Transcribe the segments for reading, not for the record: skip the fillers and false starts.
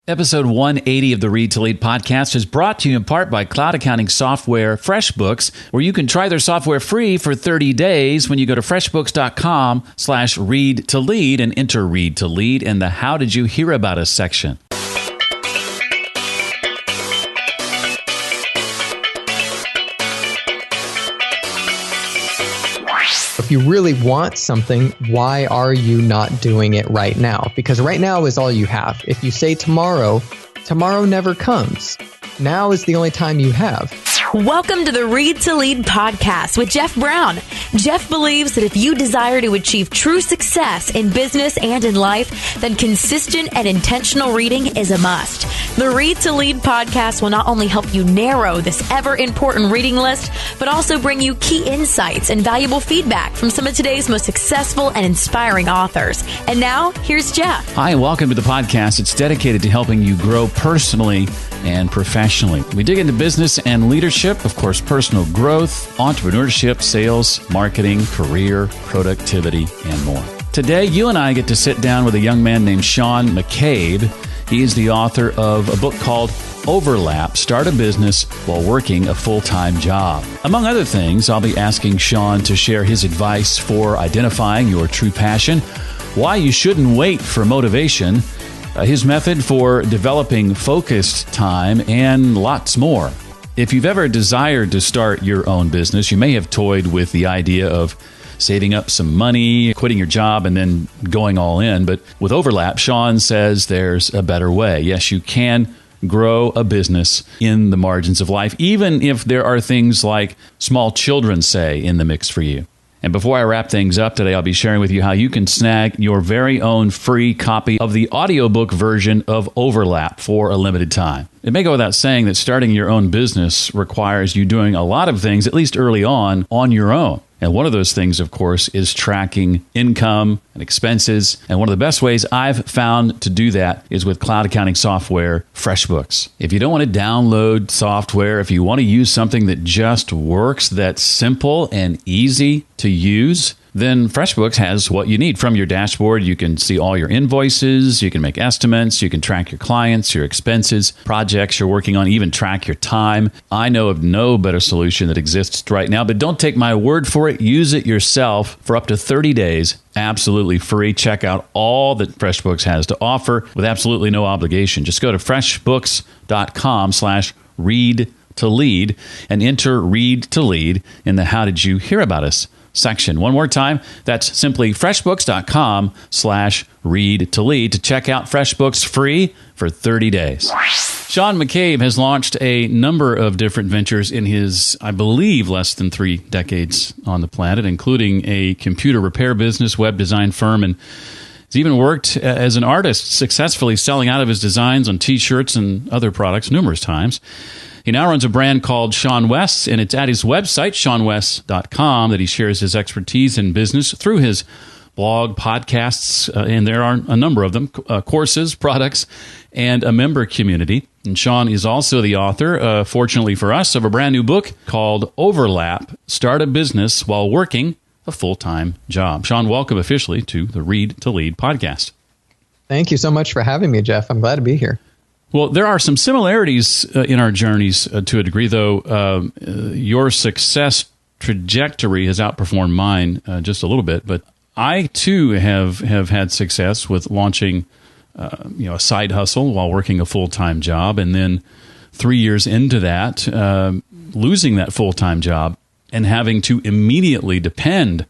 Episode 180 of the Read to Lead podcast is brought to you in part by cloud accounting software FreshBooks, where you can try their software free for 30 days when you go to freshbooks.com/read to lead and enter Read to Lead in the How Did You Hear About Us section. If you really want something, why are you not doing it right now? Because right now is all you have. If you say tomorrow, tomorrow never comes. Now is the only time you have. Welcome to the Read to Lead podcast with Jeff Brown. Jeff believes that if you desire to achieve true success in business and in life, then consistent and intentional reading is a must. The Read to Lead podcast will not only help you narrow this ever-important reading list, but also bring you key insights and valuable feedback from some of today's most successful and inspiring authors. And now, here's Jeff. Hi, and welcome to the podcast. It's dedicated to helping you grow personally and professionally. We dig into business and leadership, of course, personal growth, entrepreneurship, sales, marketing, career, productivity, and more. Today, you and I get to sit down with a young man named Sean McCabe. He is the author of a book called Overlap, Start a Business While Working a Full-Time Job. Among other things, I'll be asking Sean to share his advice for identifying your true passion, why you shouldn't wait for motivation, his method for developing focused time, and lots more. If you've ever desired to start your own business, you may have toyed with the idea of saving up some money, quitting your job, and then going all in. But with Overlap, Sean says there's a better way. Yes, you can grow a business in the margins of life, even if there are things like small children, say, in the mix for you. And before I wrap things up today, I'll be sharing with you how you can snag your very own free copy of the audiobook version of Overlap for a limited time. It may go without saying that starting your own business requires you doing a lot of things, at least early on your own. And one of those things, of course, is tracking income and expenses. And one of the best ways I've found to do that is with cloud accounting software, FreshBooks. If you don't want to download software, if you want to use something that just works, that's simple and easy to use, then FreshBooks has what you need. From your dashboard, you can see all your invoices, you can make estimates, you can track your clients, your expenses, projects you're working on, even track your time. I know of no better solution that exists right now, but don't take my word for it. Use it yourself for up to 30 days, absolutely free. Check out all that FreshBooks has to offer with absolutely no obligation. Just go to freshbooks.com/read to lead and enter Read to Lead in the How Did You Hear About Us section. One more time, that's simply freshbooks.com/read to lead to check out FreshBooks free for 30 days. Sean McCabe has launched a number of different ventures in his, I believe, less than 3 decades on the planet, including a computer repair business, web design firm, and he's even worked as an artist, successfully selling out of his designs on T-shirts and other products numerous times. He now runs a brand called Sean Wes, and it's at his website, seanwes.com, that he shares his expertise in business through his blog, podcasts, and there are a number of them, courses, products, and a member community. And Sean is also the author, fortunately for us, of a brand new book called Overlap, Start a Business While Working a Full-Time Job. Sean, welcome officially to the Read to Lead podcast. Thank you so much for having me, Jeff. I'm glad to be here. Well, there are some similarities in our journeys to a degree, though. Your success trajectory has outperformed mine just a little bit, but I too have had success with launching a side hustle while working a full-time job, and then 3 years into that, losing that full-time job and having to immediately depend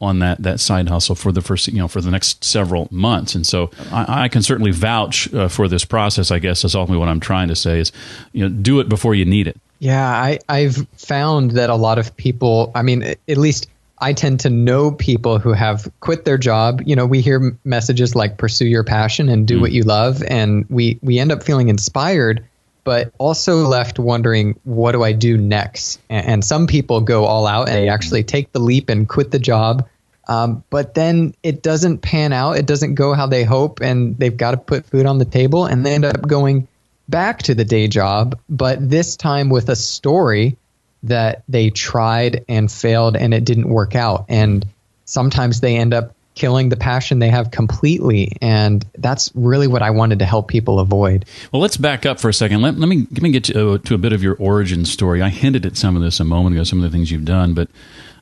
on that side hustle for the first, for the next several months. And so I can certainly vouch for this process, I guess, is ultimately what I'm trying to say is, do it before you need it. Yeah, I've found that a lot of people, at least I tend to know people who have quit their job. We hear messages like pursue your passion and do what you love. And we end up feeling inspired, but also left wondering, what do I do next? And some people go all out and they actually take the leap and quit the job. But then it doesn't pan out. It doesn't go how they hope, and they've got to put food on the table, and they end up going back to the day job, but this time with a story that they tried and failed and it didn't work out. And sometimes they end up killing the passion they have completely. And that's really what I wanted to help people avoid. Well, let's back up for a second. Let me get to a bit of your origin story. I hinted at some of this a moment ago, some of the things you've done, but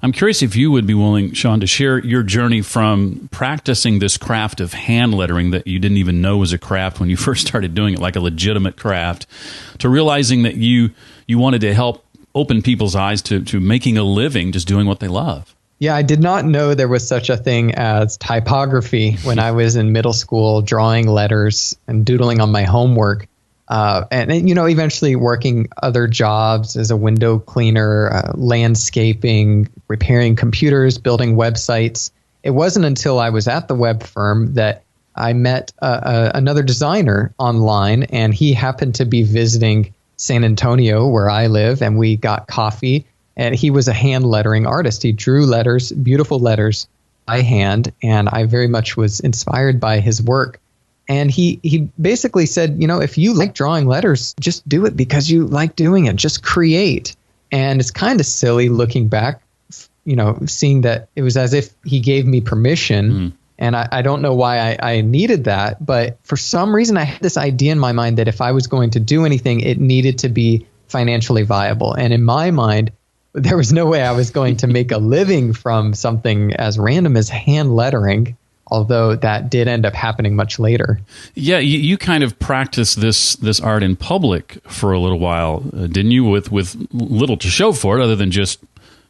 I'm curious if you would be willing, Sean, to share your journey from practicing this craft of hand lettering that you didn't even know was a craft when you first started doing it, like a legitimate craft, to realizing that you wanted to help open people's eyes to making a living just doing what they love. Yeah, I did not know there was such a thing as typography when I was in middle school, drawing letters and doodling on my homework. And eventually working other jobs as a window cleaner, landscaping, repairing computers, building websites. It wasn't until I was at the web firm that I met another designer online, and he happened to be visiting San Antonio, where I live, and we got coffee. And he was a hand lettering artist. He drew letters, beautiful letters by hand, and I very much was inspired by his work. And he basically said, if you like drawing letters, just do it because you like doing it. Just create. And it's kind of silly looking back, seeing that it was as if he gave me permission. Mm. And I don't know why I needed that. But for some reason, I had this idea in my mind that if I was going to do anything, it needed to be financially viable. And in my mind, there was no way I was going to make a living from something as random as hand lettering. Although that did end up happening much later. Yeah, you kind of practiced this art in public for a little while, didn't you? With little to show for it, other than just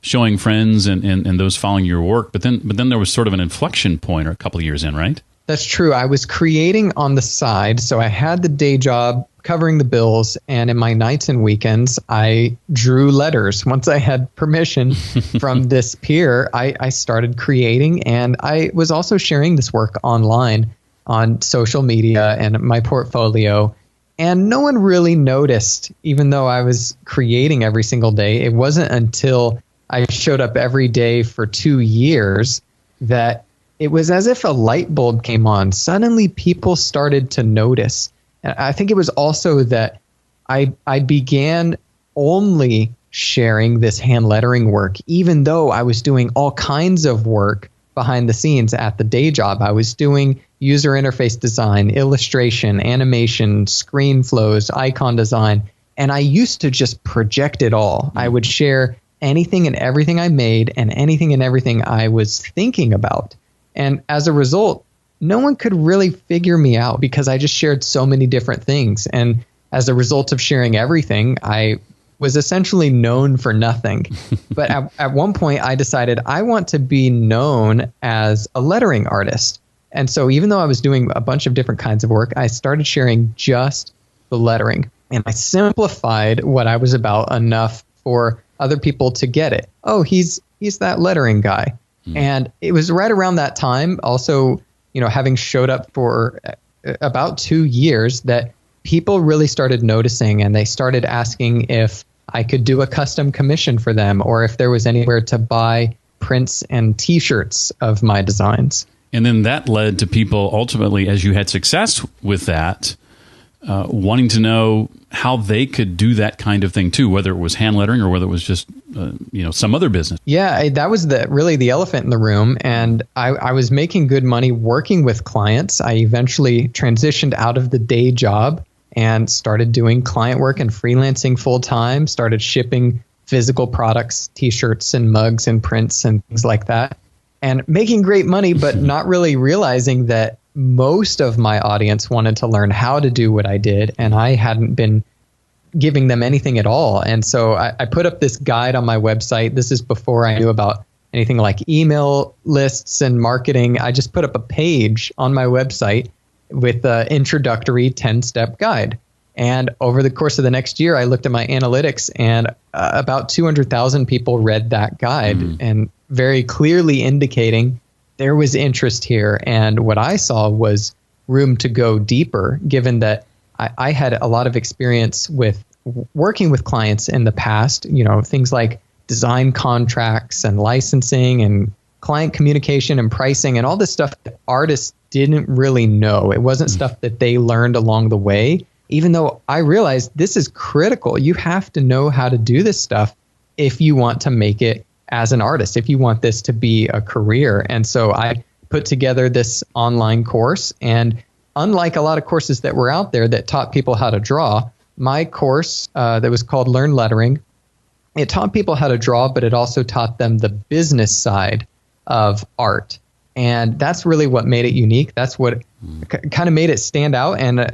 showing friends and those following your work. But then there was sort of an inflection point, or a couple of years in, right? That's true. I was creating on the side, so I had the day job covering the bills, and in my nights and weekends, I drew letters. Once I had permission from this peer, I started creating, and I was also sharing this work online on social media and my portfolio, and no one really noticed, even though I was creating every single day. It wasn't until I showed up every day for 2 years that it was as if a light bulb came on. Suddenly, people started to notice. And I think it was also that I began only sharing this hand lettering work, even though I was doing all kinds of work behind the scenes at the day job. I was doing user interface design, illustration, animation, screen flows, icon design, and I used to just project it all. I would share anything and everything I made and anything and everything I was thinking about. And as a result, no one could really figure me out because I just shared so many different things. And as a result of sharing everything, I was essentially known for nothing. But at one point, I decided I want to be known as a lettering artist. And so even though I was doing a bunch of different kinds of work, I started sharing just the lettering. And I simplified what I was about enough for other people to get it. Oh, he's that lettering guy. And it was right around that time, also, having showed up for about 2 years, that people really started noticing, and they started asking if I could do a custom commission for them, or if there was anywhere to buy prints and T-shirts of my designs. And then that led to people ultimately, as you had success with that, wanting to know how they could do that kind of thing too, whether it was hand lettering or whether it was just some other business. Yeah, that was really the elephant in the room. And I was making good money working with clients. I eventually transitioned out of the day job and started doing client work and freelancing full time, started shipping physical products, T-shirts and mugs and prints and things like that, and making great money, but not really realizing that most of my audience wanted to learn how to do what I did, and I hadn't been giving them anything at all. And so I put up this guide on my website. This is before I knew about anything like email lists and marketing. I just put up a page on my website with an introductory 10-step guide. And over the course of the next year, I looked at my analytics, and about 200,000 people read that guide, and very clearly indicating there was interest here. And what I saw was room to go deeper, given that I had a lot of experience with working with clients in the past, things like design contracts and licensing and client communication and pricing and all this stuff that artists didn't really know. It wasn't stuff that they learned along the way, even though I realized this is critical. You have to know how to do this stuff if you want to make it as an artist, if you want this to be a career. And so I put together this online course. And unlike a lot of courses that were out there that taught people how to draw, my course that was called Learn Lettering, it taught people how to draw, but it also taught them the business side of art. And that's really what made it unique. That's what kind of made it stand out. And,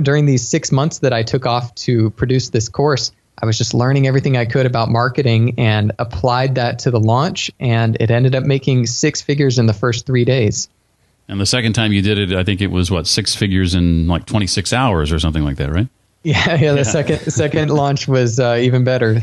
during these 6 months that I took off to produce this course, I was just learning everything I could about marketing and applied that to the launch. And it ended up making 6 figures in the first 3 days. And the second time you did it, I think it was 6 figures in like 26 hours or something like that, right? Yeah. The second launch was even better.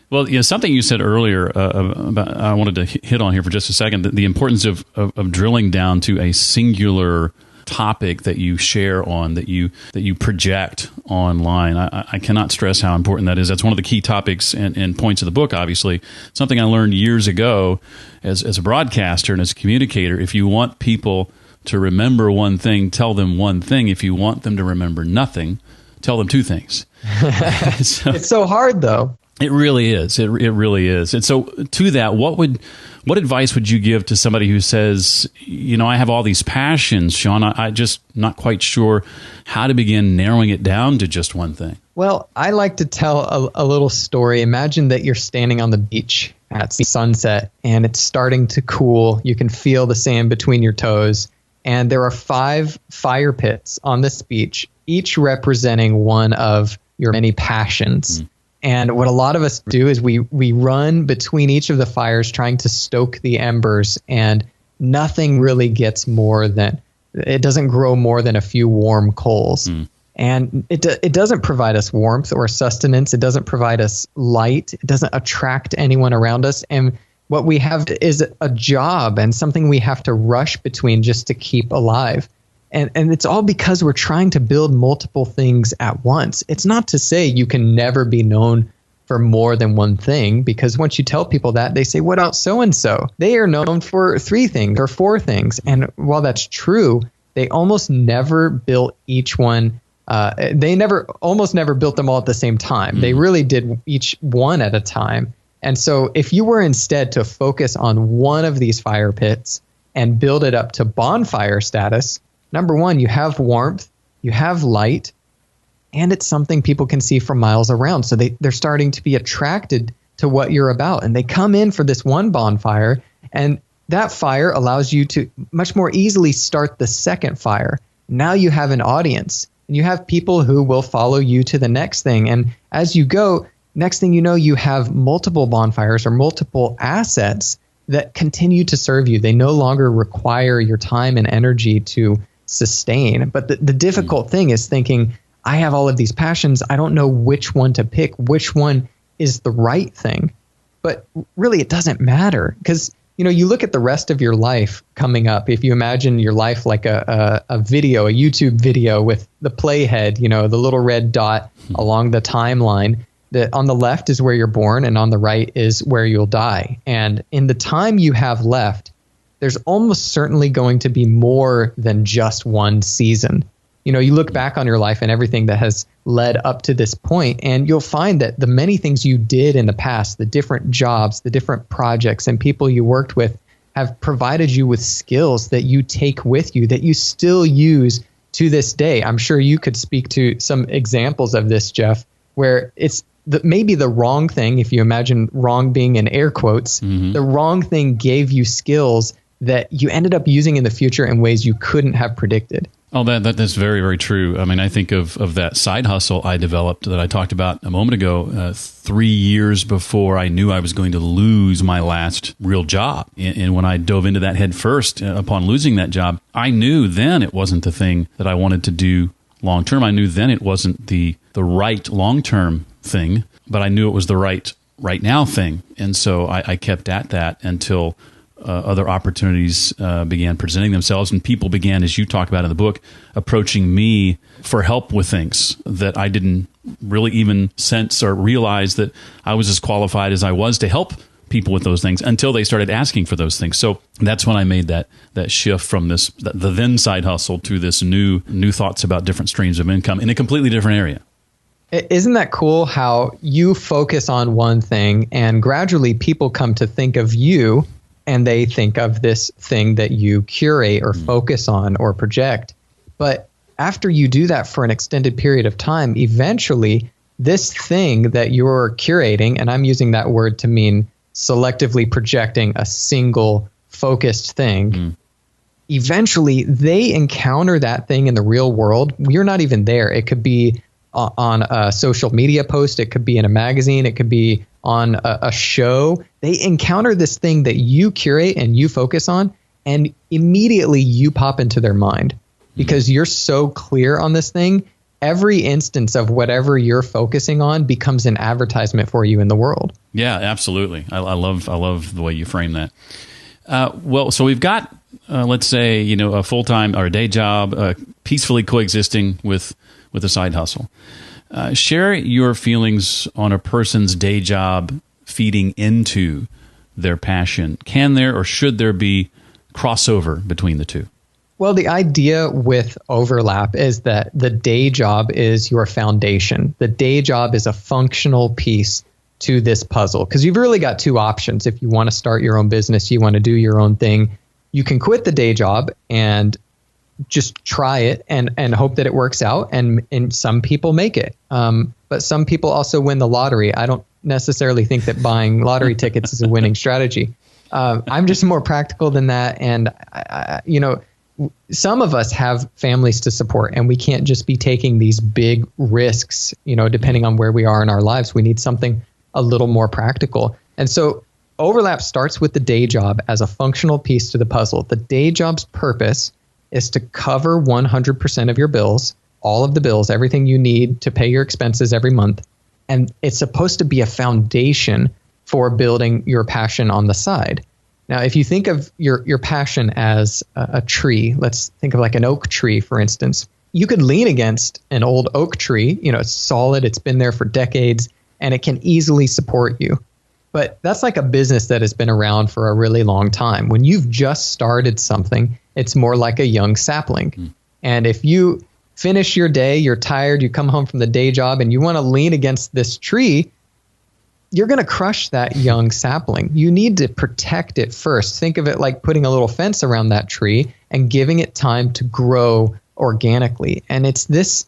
Well, something you said earlier about, I wanted to hit on here for just a second, the importance of drilling down to a singular topic that you share on, that you project online. I cannot stress how important that is. That's one of the key topics and points of the book, obviously. Something I learned years ago as a broadcaster and as a communicator. If you want people to remember one thing, tell them one thing. If you want them to remember nothing, tell them 2 things. It's so hard, though. It really is. It really is. And so to that, what advice would you give to somebody who says, I have all these passions, Sean, I just not quite sure how to begin narrowing it down to just one thing? Well, I like to tell a little story. Imagine that you're standing on the beach at sunset and it's starting to cool. You can feel the sand between your toes. And there are 5 fire pits on this beach, each representing one of your many passions. And what a lot of us do is we run between each of the fires trying to stoke the embers, and nothing really gets it doesn't grow more than a few warm coals. And it doesn't provide us warmth or sustenance. It doesn't provide us light. It doesn't attract anyone around us. And what we have is a job and something we have to rush between just to keep alive. And it's all because we're trying to build multiple things at once. It's not to say you can never be known for more than one thing, because once you tell people that, they say, what about so-and-so? They are known for 3 things or 4 things. And while that's true, they almost never built each one. Almost never built them all at the same time. They really did each one at a time. And so if you were instead to focus on one of these fire pits and build it up to bonfire status, number one, you have warmth, you have light, and it's something people can see from miles around. So they're starting to be attracted to what you're about. And they come in for this one bonfire, and that fire allows you to much more easily start the second fire. Now you have an audience, and you have people who will follow you to the next thing. And as you go, next thing you know, you have multiple bonfires or multiple assets that continue to serve you. They no longer require your time and energy to sustain. But the difficult thing is thinking, I have all of these passions. I don't know which one to pick, which one is the right thing. But really, it doesn't matter, because you look at the rest of your life coming up. If you imagine your life like a video, a YouTube video with the playhead, the little red dot along the timeline, that on the left is where you're born and on the right is where you'll die. And in the time you have left, there's almost certainly going to be more than just one season. You look back on your life and everything that has led up to this point, and you'll find that the many things you did in the past, the different jobs, the different projects and people you worked with, have provided you with skills that you take with you, that you still use to this day. I'm sure you could speak to some examples of this, Jeff, where it's maybe the wrong thing, if you imagine wrong being in air quotes, the wrong thing gave you skills that you ended up using in the future in ways you couldn't have predicted. Oh, that's very, very true. I mean, I think of that side hustle I developed that I talked about a moment ago, 3 years before I knew I was going to lose my last real job. And when I dove into that head first, upon losing that job, I knew then it wasn't the thing that I wanted to do long term. I knew then it wasn't the right long term thing, but I knew it was the right now thing. And so I kept at that until other opportunities began presenting themselves, and people began, as you talk about in the book, approaching me for help with things that I didn't really even sense or realize that I was as qualified as I was to help people with those things, until they started asking for those things. So that's when I made that shift from the then side hustle to this new thoughts about different streams of income in a completely different area. Isn't that cool how you focus on one thing and gradually people come to think of you and they think of this thing that you curate or focus on or project. But after you do that for an extended period of time, eventually this thing that you're curating, and I'm using that word to mean selectively projecting a single focused thing, eventually they encounter that thing in the real world. You're not even there. It could be on a social media post. It could be in a magazine. It could be on a show. They encounter this thing that you curate and you focus on, and immediately you pop into their mind because you're so clear on this thing. Every instance of whatever you're focusing on becomes an advertisement for you in the world. Yeah, absolutely. I love the way you frame that. Well, so we've got, let's say, a full-time or a day job, peacefully coexisting with a side hustle. Share your feelings on a person's day job feeding into their passion. Can there or should there be crossover between the two? Well, the idea with overlap is that the day job is your foundation. The day job is a functional piece to this puzzle, because you've really got two options. If you want to start your own business, you want to do your own thing, you can quit the day job and just try it and hope that it works out. And some people make it. But some people also win the lottery. I don't necessarily think that buying lottery tickets is a winning strategy. I'm just more practical than that. And, some of us have families to support, and we can't just be taking these big risks, depending on where we are in our lives. We need something a little more practical. And so overlap starts with the day job as a functional piece to the puzzle. The day job's purpose is to cover 100% of your bills, all of the bills, everything you need to pay your expenses every month. And it's supposed to be a foundation for building your passion on the side. Now, if you think of your passion as a tree, let's think of like an oak tree, for instance. You could lean against an old oak tree, it's solid, it's been there for decades, and it can easily support you. But that's like a business that has been around for a really long time. When you've just started something, it's more like a young sapling. And if you finish your day, you're tired, you come home from the day job, and you want to lean against this tree, you're going to crush that young sapling. You need to protect it first. Think of it like putting a little fence around that tree and giving it time to grow organically. And it's this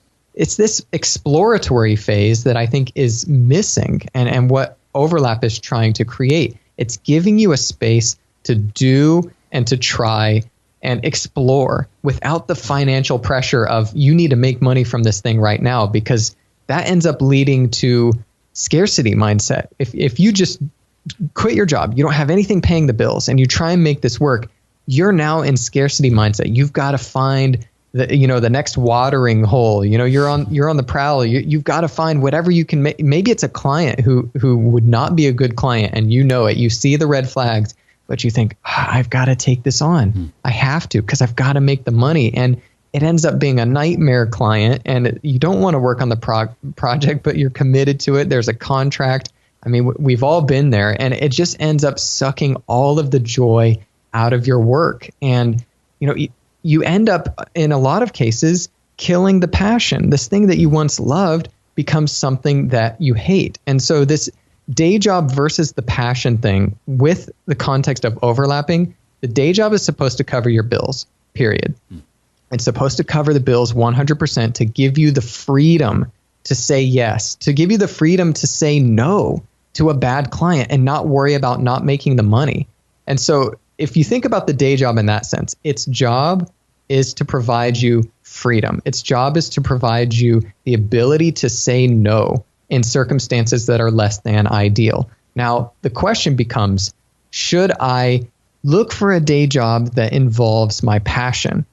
exploratory phase that I think is missing, and what overlap is trying to create. It's giving you a space to do and to try and explore without the financial pressure of you need to make money from this thing right now, because that ends up leading to scarcity mindset. If you just quit your job, you don't have anything paying the bills, and you try and make this work, you're now in scarcity mindset. You've got to find the next watering hole. You're on the prowl. You've got to find whatever you can make. Maybe it's a client who would not be a good client, and it. You see the red flags, but you think, I've got to take this on. I have to, because I've got to make the money. And it ends up being a nightmare client, and you don't want to work on the project, but you're committed to it. There's a contract. I mean, we've all been there, and it just ends up sucking all of the joy out of your work. And, you end up, in a lot of cases, killing the passion. This thing that you once loved becomes something that you hate. And so this day job versus the passion thing, with the context of overlapping, the day job is supposed to cover your bills, period. It's supposed to cover the bills 100%, to give you the freedom to say yes, to give you the freedom to say no to a bad client and not worry about not making the money. And so if you think about the day job in that sense, its job is to provide you freedom. Its job is to provide you the ability to say no in circumstances that are less than ideal. Now, the question becomes, should I look for a day job that involves my passion?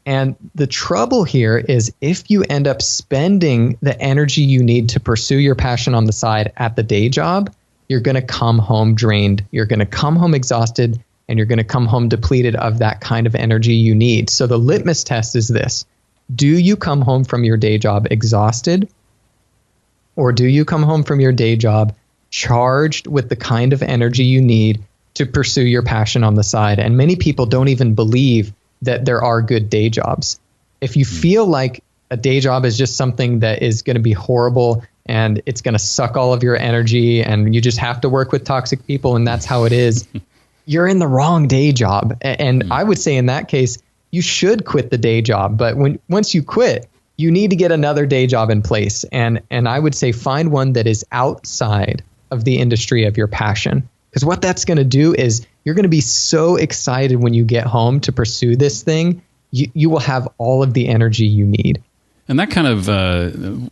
And the trouble here is, if you end up spending the energy you need to pursue your passion on the side at the day job, you're going to come home drained. You're going to come home exhausted, and you're going to come home depleted of that kind of energy you need. So the litmus test is this: do you come home from your day job exhausted, or do you come home from your day job charged with the kind of energy you need to pursue your passion on the side? And many people don't even believe that there are good day jobs. If you feel like a day job is just something that is going to be horrible and it's going to suck all of your energy and you just have to work with toxic people and that's how it is, you're in the wrong day job. And I would say in that case, you should quit the day job. But once you quit, you need to get another day job in place. And I would say find one that is outside of the industry of your passion. Because what that's going to do is you're going to be so excited when you get home to pursue this thing. You will have all of the energy you need. And that kind of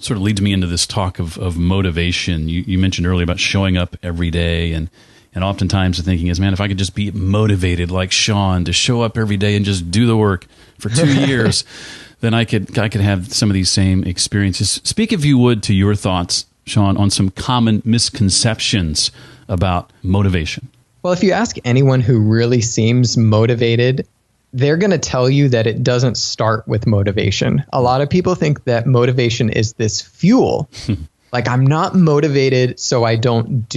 sort of leads me into this talk of motivation. You mentioned earlier about showing up every day, and oftentimes the thinking is, man, if I could just be motivated like Sean to show up every day and just do the work for 2 years, then I could have some of these same experiences. Speak, if you would, to your thoughts, Sean, on some common misconceptions about motivation. Well, if you ask anyone who really seems motivated, they're going to tell you that it doesn't start with motivation. A lot of people think that motivation is this fuel. Like, I'm not motivated, so I don't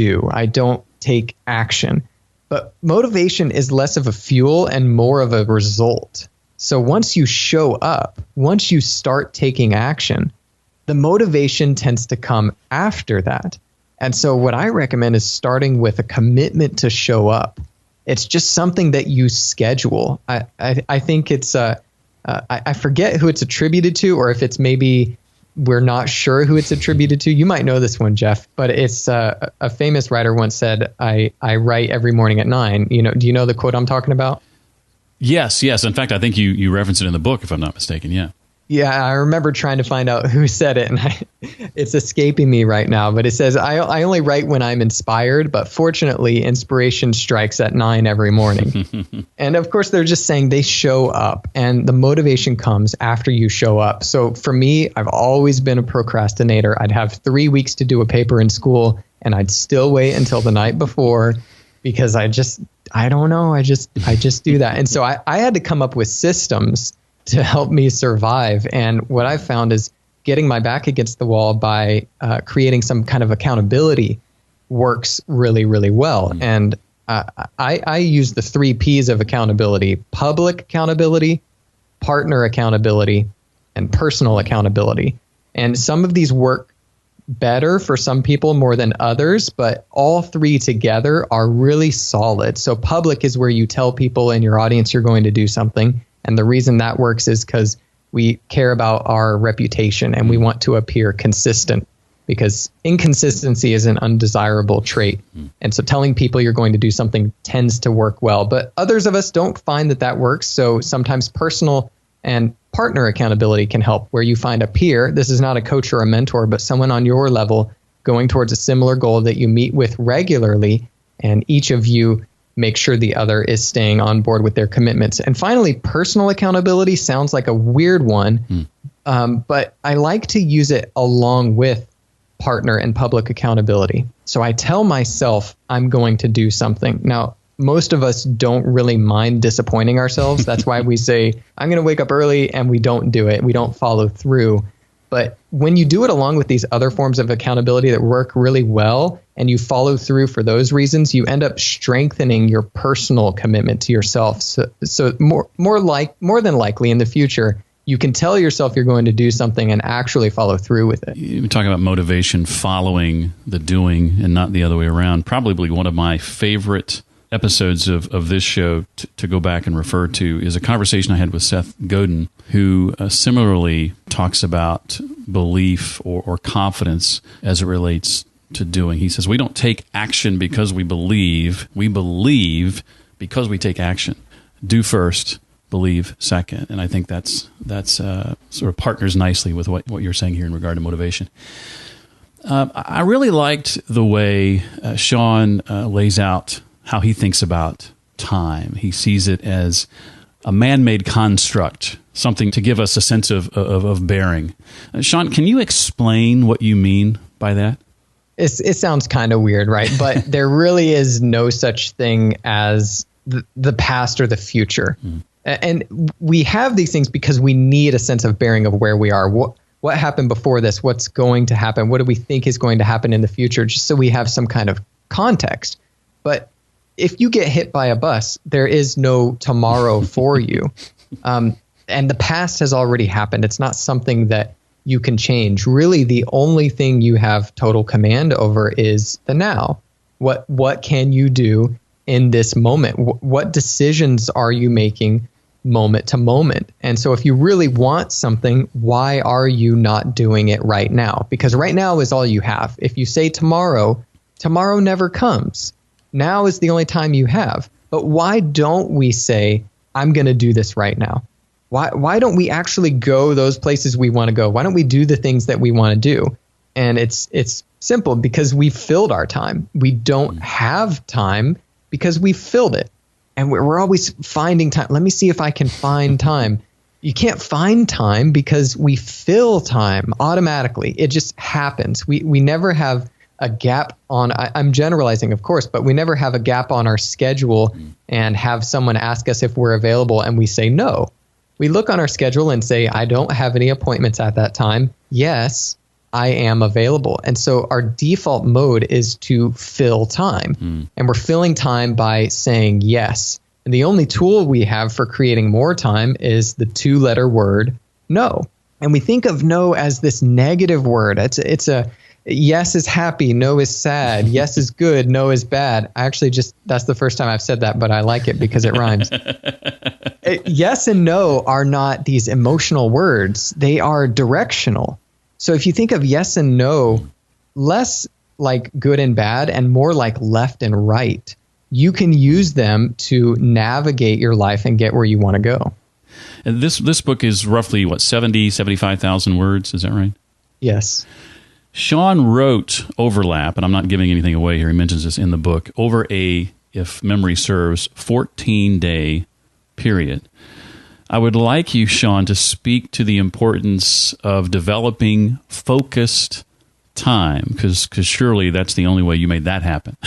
take action. But motivation is less of a fuel and more of a result. So once you show up, once you start taking action, the motivation tends to come after that. And so what I recommend is starting with a commitment to show up. It's just something that you schedule. I think it's, I forget who it's attributed to, or if it's maybe we're not sure who it's attributed to. You might know this one, Jeff, but it's a famous writer once said, I write every morning at 9. Do you know the quote I'm talking about? Yes. In fact, I think you reference it in the book, if I'm not mistaken. Yeah. Yeah, I remember trying to find out who said it, and it's escaping me right now. But it says, I only write when I'm inspired, but fortunately, inspiration strikes at 9 every morning. And of course, they're just saying they show up, and the motivation comes after you show up. So for me, I've always been a procrastinator. I'd have 3 weeks to do a paper in school, and I'd still wait until the night before because I don't know. I just do that. And so I had to come up with systems to help me survive. And what I found is getting my back against the wall by creating some kind of accountability works really, really well. And I use the 3 P's of accountability: public accountability, partner accountability, and personal accountability. And some of these work better for some people more than others, but all 3 together are really solid. So public is where you tell people in your audience you're going to do something. And the reason that works is because we care about our reputation and we want to appear consistent, because inconsistency is an undesirable trait. And so telling people you're going to do something tends to work well, but others of us don't find that works. So sometimes personal and partner accountability can help, where you find a peer. This is not a coach or a mentor, but someone on your level going towards a similar goal that you meet with regularly, and each of you make sure the other is staying on board with their commitments. And finally, personal accountability sounds like a weird one, but I like to use it along with partner and public accountability. So I tell myself I'm going to do something. Now, most of us don't really mind disappointing ourselves. That's why we say, I'm going to wake up early, and we don't do it. We don't follow through. But when you do it along with these other forms of accountability that work really well, and you follow through for those reasons, you end up strengthening your personal commitment to yourself. So more than likely in the future, you can tell yourself you're going to do something and actually follow through with it. You're talking about motivation following the doing and not the other way around. Probably one of my favorite episodes of this show to go back and refer to is a conversation I had with Seth Godin, who similarly talks about belief or confidence as it relates to doing. He says, we don't take action because we believe because we take action. Do first, believe second. And I think that's sort of partners nicely with what you're saying here in regard to motivation. I really liked the way Sean lays out how he thinks about time. He sees it as a man-made construct, something to give us a sense of bearing. Sean, can you explain what you mean by that? It sounds kind of weird, right? But there really is no such thing as the past or the future. And we have these things because we need a sense of bearing of where we are. What happened before this? What's going to happen? What do we think is going to happen in the future? Just so we have some kind of context. But if you get hit by a bus, there is no tomorrow for you. And the past has already happened. It's not something that you can change. Really, the only thing you have total command over is the now. What can you do in this moment? What decisions are you making moment to moment? And so if you really want something, why are you not doing it right now? Because right now is all you have. If you say tomorrow, tomorrow never comes. Now is the only time you have. But why don't we say, I'm going to do this right now? Why don't we actually go those places we want to go? Why don't we do the things that we want to do? And it's simple, because we filled our time. We don't have time because we filled it. And we're always finding time. Let me see if I can find time. You can't find time because we fill time automatically. It just happens. We never have a gap on, I'm generalizing, of course, but we never have a gap on our schedule and have someone ask us if we're available and we say no. We look on our schedule and say, I don't have any appointments at that time. Yes, I am available. And so our default mode is to fill time. And we're filling time by saying yes. And the only tool we have for creating more time is the 2-letter word no. And we think of no as this negative word. It's a yes is happy, no is sad, yes is good, no is bad. That's the first time I've said that, but I like it because it rhymes. Yes and no are not these emotional words. They are directional. So if you think of yes and no, less like good and bad and more like left and right, you can use them to navigate your life and get where you want to go. And this book is roughly, 75,000 words, is that right? Yes. Sean wrote Overlap, and I'm not giving anything away here, he mentions this in the book, over if memory serves, 14-day period. I would like you, Sean, to speak to the importance of developing focused time, because surely that's the only way you made that happen.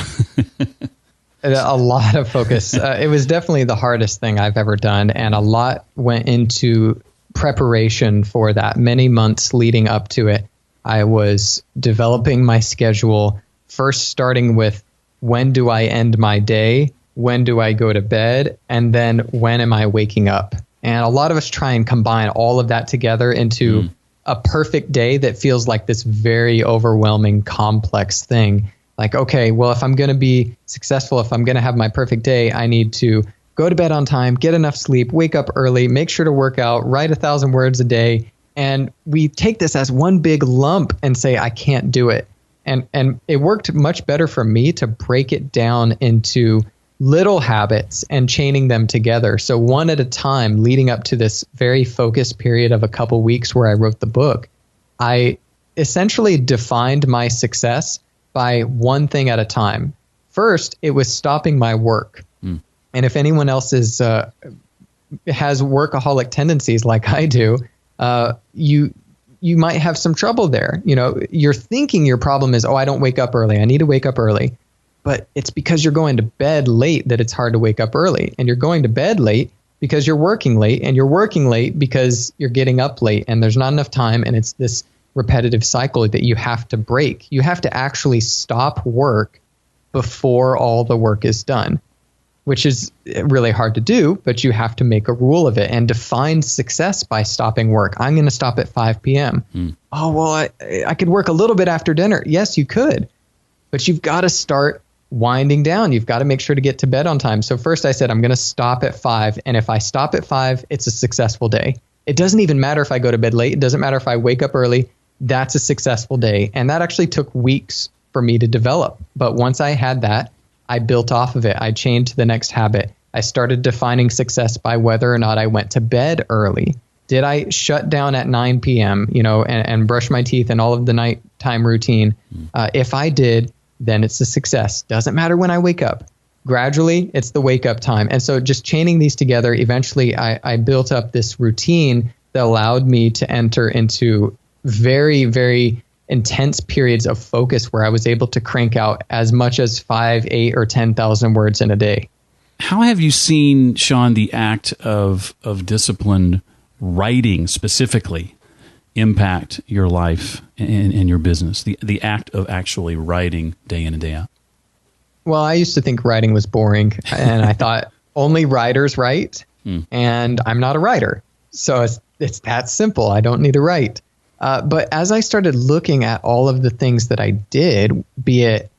A lot of focus. It was definitely the hardest thing I've ever done, and a lot went into preparation for that. Many months leading up to it, I was developing my schedule, first starting with when do I end my day, when do I go to bed, and then when am I waking up? And a lot of us try and combine all of that together into a perfect day that feels like this very overwhelming, complex thing. Like, okay, well, if I'm going to be successful, if I'm going to have my perfect day, I need to go to bed on time, get enough sleep, wake up early, make sure to work out, write 1,000 words a day. And we take this as one big lump and say, I can't do it. And it worked much better for me to break it down into little habits and chaining them together. So one at a time, leading up to this very focused period of a couple weeks where I wrote the book, I essentially defined my success by one thing at a time. First, it was stopping my work. And if anyone else has workaholic tendencies like I do, you might have some trouble there. You know, you're thinking your problem is, I don't wake up early. I need to wake up early. But it's because you're going to bed late that it's hard to wake up early. And you're going to bed late because you're working late, and you're working late because you're getting up late, and there's not enough time. And it's this repetitive cycle that you have to break. You have to actually stop work before all the work is done, which is really hard to do, but you have to make a rule of it and define success by stopping work. I'm going to stop at 5 p.m. Oh, well, I could work a little bit after dinner. Yes, you could, but you've got to start winding down. You've got to make sure to get to bed on time. So first I said, I'm going to stop at 5. And if I stop at 5, it's a successful day. It doesn't even matter if I go to bed late. It doesn't matter if I wake up early. That's a successful day. And that actually took weeks for me to develop. But once I had that, I built off of it. I chained to the next habit. I started defining success by whether or not I went to bed early. Did I shut down at 9 p.m., and brush my teeth and all of the nighttime routine? If I did, then it's a success. Doesn't matter when I wake up. Gradually, it's the wake up time. And so just chaining these together, eventually I built up this routine that allowed me to enter into very, very intense periods of focus where I was able to crank out as much as 5, 8, or 10,000 words in a day. How have you seen, Sean, the act of disciplined writing specifically impact your life and your business? The act of actually writing day in and day out. Well, I used to think writing was boring, and I thought only writers write, and I'm not a writer. So it's that simple. I don't need to write. But as I started looking at all of the things that I did, be it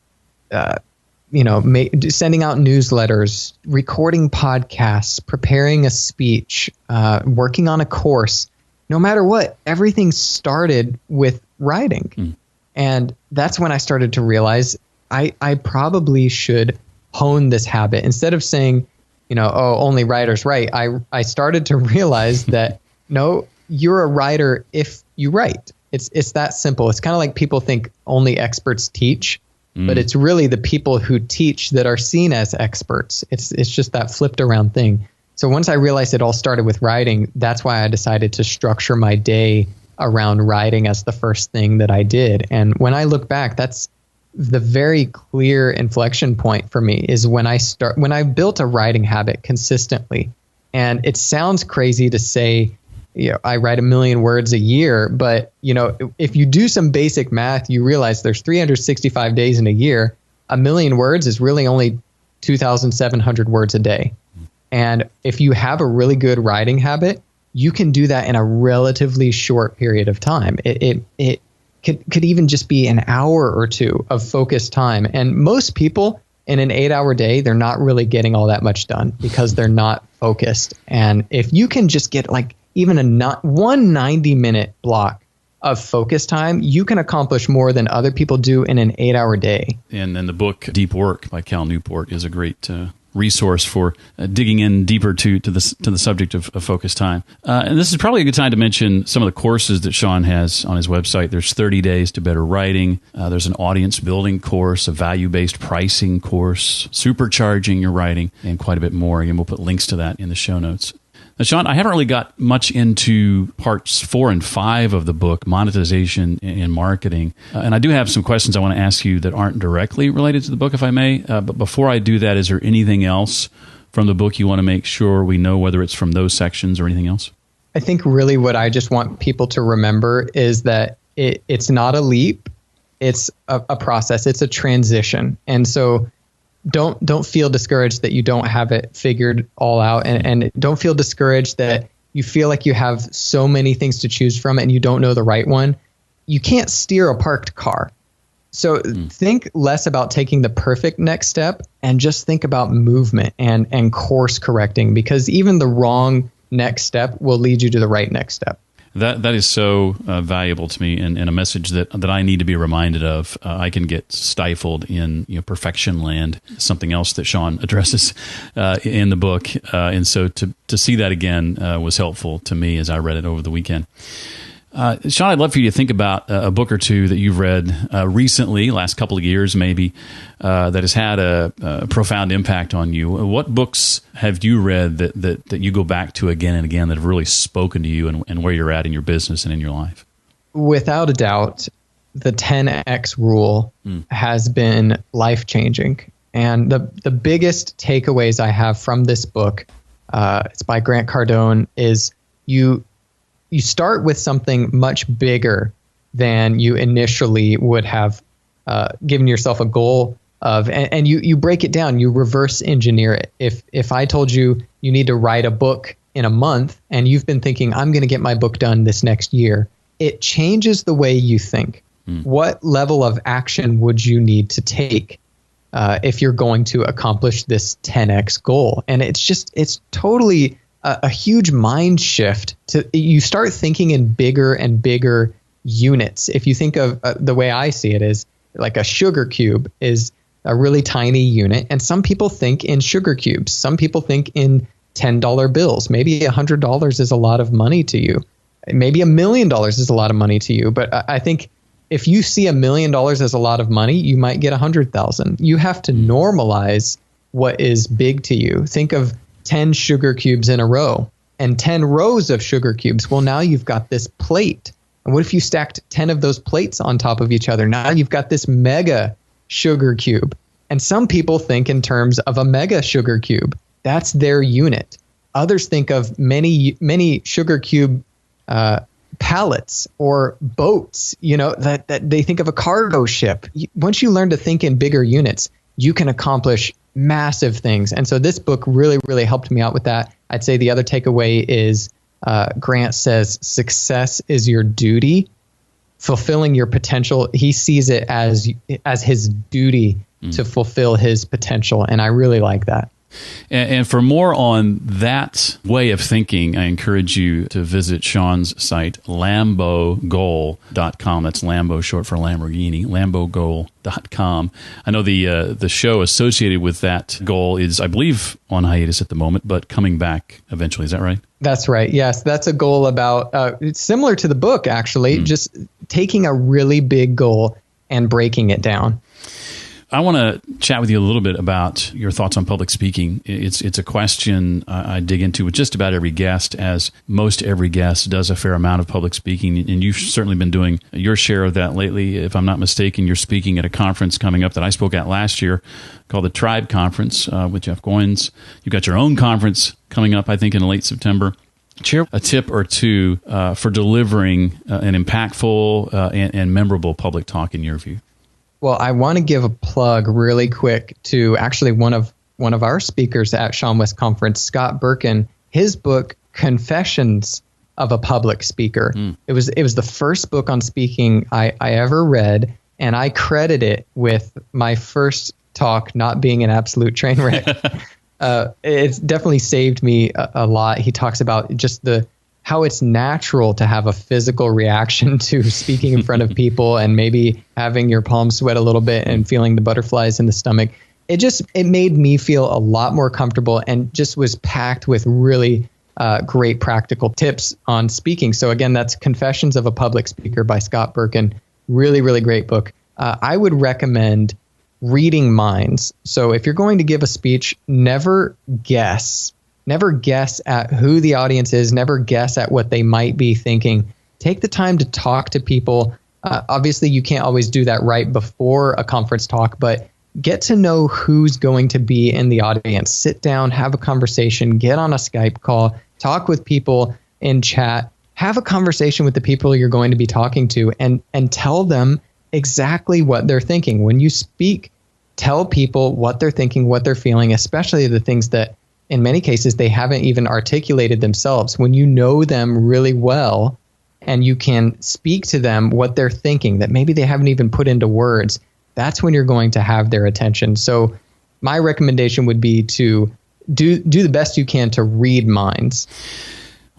sending out newsletters, recording podcasts, preparing a speech, working on a course, no matter what, everything started with writing. And that's when I started to realize I probably should hone this habit. Instead of saying, only writers write, I started to realize that, no, you're a writer if you write. It's that simple. It's kind of like people think only experts teach. But it's really the people who teach that are seen as experts. It's just that flipped around thing. So once I realized it all started with writing, that's why I decided to structure my day around writing as the first thing that I did. And when I look back, that's the very clear inflection point for me is when I built a writing habit consistently. And it sounds crazy to say, I write 1 million words a year, but if you do some basic math, you realize there's 365 days in a year. 1 million words is really only 2,700 words a day. And if you have a really good writing habit, you can do that in a relatively short period of time. It could even just be an hour or two of focused time. And most people in an 8-hour day, they're not really getting all that much done because they're not focused. And if you can just get even one 90-minute block of focus time, you can accomplish more than other people do in an 8-hour day. And the book Deep Work by Cal Newport is a great resource for digging in deeper to the subject of focus time. And this is probably a good time to mention some of the courses that Sean has on his website. There's 30 Days to Better Writing. There's an audience building course, a value-based pricing course, supercharging your writing, and quite a bit more. Again, we'll put links to that in the show notes. Now, Sean, I haven't really got much into parts 4 and 5 of the book, monetization and marketing. And I do have some questions I want to ask you that aren't directly related to the book, if I may. But before I do that, is there anything else from the book you want to make sure we know, whether it's from those sections or anything else? I think really what I just want people to remember is that it's not a leap. It's a process. It's a transition. And so don't feel discouraged that you don't have it figured all out, and don't feel discouraged that you feel like you have so many things to choose from and you don't know the right one. You can't steer a parked car. So think less about taking the perfect next step and just think about movement and course correcting, because even the wrong next step will lead you to the right next step. That is so valuable to me, and a message that I need to be reminded of. I can get stifled in perfection land, something else that Sean addresses in the book, and so to see that again was helpful to me as I read it over the weekend. Sean, I'd love for you to think about a book or two that you've read recently, last couple of years maybe, that has had a profound impact on you. What books have you read that you go back to again and again that have really spoken to you and where you're at in your business and in your life? Without a doubt, the 10X rule has been life-changing. And the biggest takeaways I have from this book, it's by Grant Cardone, is you start with something much bigger than you initially would have given yourself a goal of, and you break it down, you reverse engineer it. If I told you you need to write a book in a month and you've been thinking, I'm going to get my book done this next year, it changes the way you think. What level of action would you need to take if you're going to accomplish this 10X goal? And it's totally a huge mind shift. You start thinking in bigger and bigger units. If you think of the way I see it is like a sugar cube is a really tiny unit. And some people think in sugar cubes. Some people think in $10 bills. Maybe $100 is a lot of money to you. Maybe $1 million is a lot of money to you. But I think if you see $1 million as a lot of money, you might get 100,000. You have to normalize what is big to you. Think of 10 sugar cubes in a row and 10 rows of sugar cubes. Well, now you've got this plate. And what if you stacked 10 of those plates on top of each other? Now you've got this mega sugar cube. And some people think in terms of a mega sugar cube. That's their unit. Others think of many sugar cube pallets or boats, that they think of a cargo ship. Once you learn to think in bigger units, you can accomplish massive things. And so this book really, really helped me out with that. I'd say the other takeaway is Grant says success is your duty. Fulfilling your potential, he sees it as his duty to fulfill his potential. And I really like that. And for more on that way of thinking, I encourage you to visit Sean's site, LamboGoal.com. That's Lambo, short for Lamborghini, LamboGoal.com. I know the show associated with that goal is, I believe, on hiatus at the moment, but coming back eventually. Is that right? That's right. Yes, that's a goal about, it's similar to the book, actually, just taking a really big goal and breaking it down. I want to chat with you a little bit about your thoughts on public speaking. It's a question I dig into with just about every guest, as most every guest does a fair amount of public speaking, and you've certainly been doing your share of that lately. If I'm not mistaken, you're speaking at a conference coming up that I spoke at last year called the Tribe Conference with Jeff Goins. You've got your own conference coming up, I think, in late September. Share a tip or two for delivering an impactful and memorable public talk in your view. Well, I want to give a plug really quick to actually one of our speakers at Sean West Conference, Scott Birkin. His book, Confessions of a Public Speaker. It was the first book on speaking I ever read, and I credit it with my first talk not being an absolute train wreck. It's definitely saved me a lot. He talks about just how it's natural to have a physical reaction to speaking in front of people and maybe having your palms sweat a little bit and feeling the butterflies in the stomach. It made me feel a lot more comfortable and just was packed with really great practical tips on speaking. So again, that's Confessions of a Public Speaker by Scott Birkin. Really, really great book. I would recommend reading minds. So if you're going to give a speech, never guess at who the audience is. Never guess at what they might be thinking. Take the time to talk to people. Obviously, you can't always do that right before a conference talk, but get to know who's going to be in the audience. Sit down, have a conversation, get on a Skype call, talk with people in chat, have a conversation with the people you're going to be talking to, and tell them exactly what they're thinking. When you speak, tell people what they're thinking, what they're feeling, especially the things that in many cases, they haven't even articulated themselves. When you know them really well and you can speak to them what they're thinking that maybe they haven't even put into words, that's when you're going to have their attention. So my recommendation would be to do the best you can to read minds.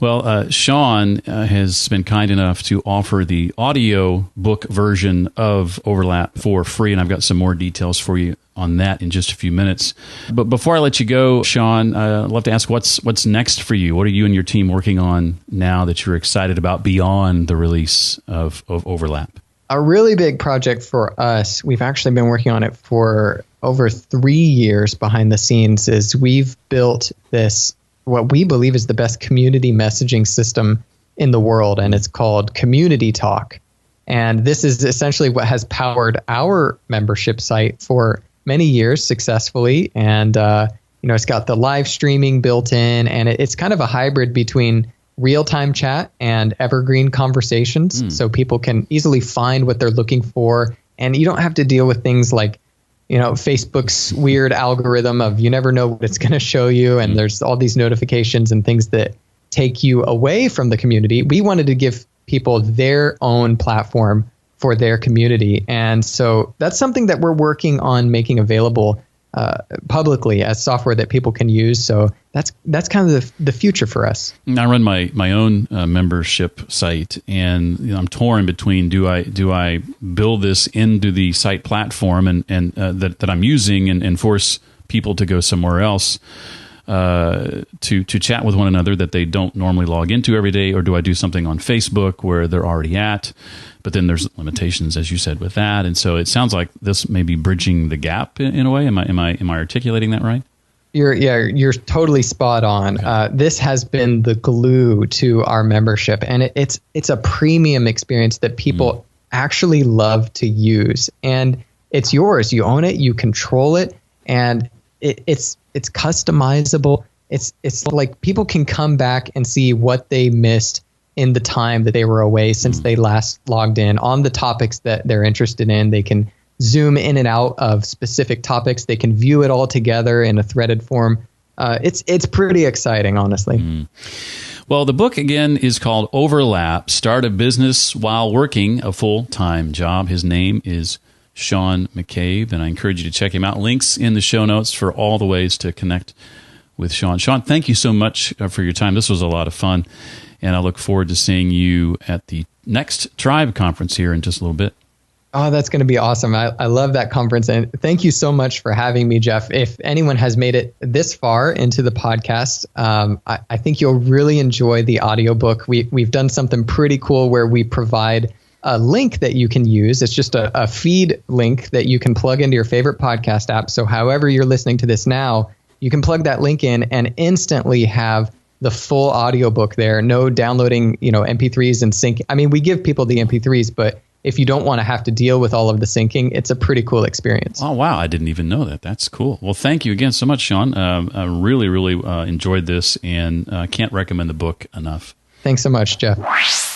Well, Sean has been kind enough to offer the audio book version of Overlap for free, and I've got some more details for you on that in just a few minutes. But before I let you go, Sean, I'd love to ask what's next for you? What are you and your team working on now that you're excited about beyond the release of Overlap? A really big project for us, we've actually been working on it for over 3 years behind the scenes, is we've built this what we believe is the best community messaging system in the world, and it's called Community Talk. And this is essentially what has powered our membership site for many years successfully. And it's got the live streaming built in, and it's kind of a hybrid between real-time chat and evergreen conversations. So people can easily find what they're looking for, and you don't have to deal with things like Facebook's weird algorithm of you never know what it's going to show you. And there's all these notifications and things that take you away from the community. We wanted to give people their own platform for their community. And so that's something that we're working on making available publicly as software that people can use. So that's kind of the future for us. I run my own membership site, and I'm torn between do I build this into the site platform and that I'm using and force people to go somewhere else to chat with one another that they don't normally log into every day, or do I do something on Facebook where they're already at? But then there's limitations, as you said, with that, and so it sounds like this may be bridging the gap in a way. Am I articulating that right? You're totally spot on. Okay. This has been the glue to our membership, and it's a premium experience that people actually love to use, and it's yours. You own it, you control it, and it's customizable. It's like people can come back and see what they missed in the time that they were away since they last logged in on the topics that they're interested in. They can zoom in and out of specific topics. They can view it all together in a threaded form. It's pretty exciting, honestly. Well, the book, again, is called Overlap, Start a Business While Working a Full-Time Job. His name is Sean McCabe, and I encourage you to check him out. Links in the show notes for all the ways to connect with Sean. Sean, thank you so much for your time. This was a lot of fun, and I look forward to seeing you at the next Tribe conference here in just a little bit. Oh, that's going to be awesome. I love that conference. And thank you so much for having me, Jeff. If anyone has made it this far into the podcast, I think you'll really enjoy the audiobook. We've done something pretty cool where we provide a link that you can use. It's just a feed link that you can plug into your favorite podcast app. So however you're listening to this now, you can plug that link in and instantly have the full audiobook there. No downloading, MP3s and sync. I mean, we give people the MP3s, but if you don't want to have to deal with all of the syncing, it's a pretty cool experience. Oh, wow. I didn't even know that. That's cool. Well, thank you again so much, Sean. I really, really enjoyed this and can't recommend the book enough. Thanks so much, Jeff.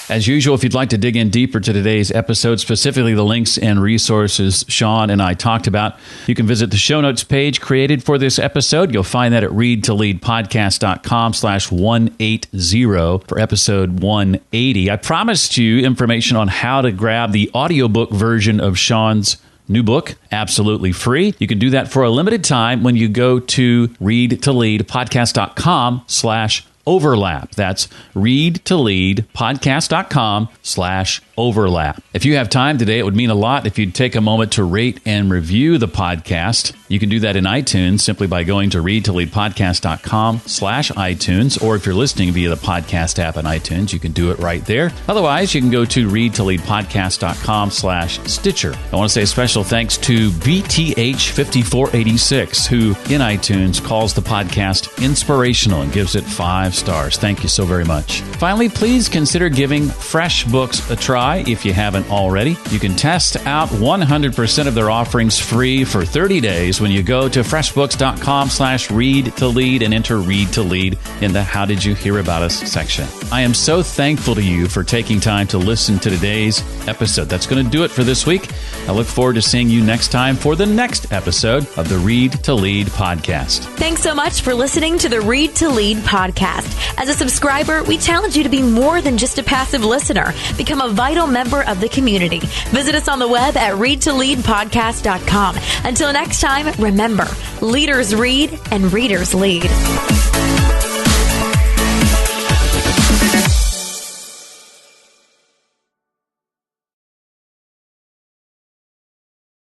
As usual, if you'd like to dig in deeper to today's episode, specifically the links and resources Sean and I talked about, you can visit the show notes page created for this episode. You'll find that at readtoleadpodcast.com/180 for episode 180. I promised you information on how to grab the audiobook version of Sean's new book, absolutely free. You can do that for a limited time when you go to readtoleadpodcast.com/overlap. That's readtoleadpodcast.com/overlap. If you have time today, it would mean a lot if you'd take a moment to rate and review the podcast. You can do that in iTunes simply by going to readtoleadpodcast.com/iTunes, or if you're listening via the podcast app in iTunes, you can do it right there. Otherwise, you can go to readtoleadpodcast.com/Stitcher. I want to say a special thanks to BTH5486, who in iTunes calls the podcast inspirational and gives it 5 stars. Thank you so very much. Finally, please consider giving FreshBooks a try if you haven't already. You can test out 100% of their offerings free for 30 days when you go to freshbooks.com/readtolead and enter Read to Lead in the How Did You Hear About Us section. I am so thankful to you for taking time to listen to today's episode. That's going to do it for this week. I look forward to seeing you next time for the next episode of the Read to Lead podcast. Thanks so much for listening to the Read to Lead podcast. As a subscriber, we challenge you to be more than just a passive listener. Become a vital member of the community. Visit us on the web at readtoleadpodcast.com. Until next time, remember, leaders read and readers lead.